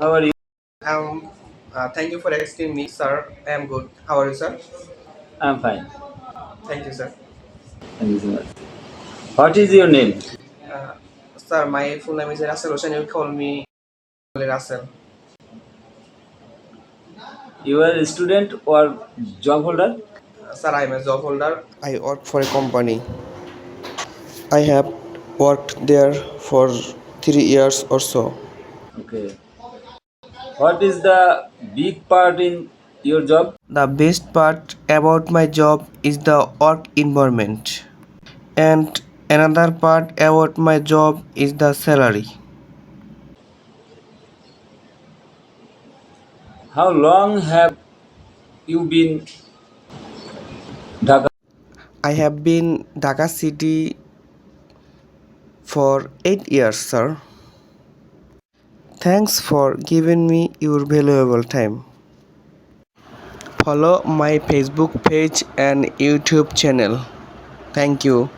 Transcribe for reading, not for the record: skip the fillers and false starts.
How are you? Thank you for asking me, sir. I am good. How are you, sir? I'm fine. Thank you, sir. Thank you so much. What is your name? Uh, Sir, my full name is Russell Hossain. You call me Russell. You are a student or job holder? Sir, I am a job holder. I work for a company. I have worked there for 3 years or so. Okay. What is the big part in your job? The best part about my job is the work environment. And another part about my job is the salary. How long have you been Dhaka? I have been Dhaka city for 8 years, sir. Thanks for giving me your valuable time. Follow my Facebook page and YouTube channel. Thank you.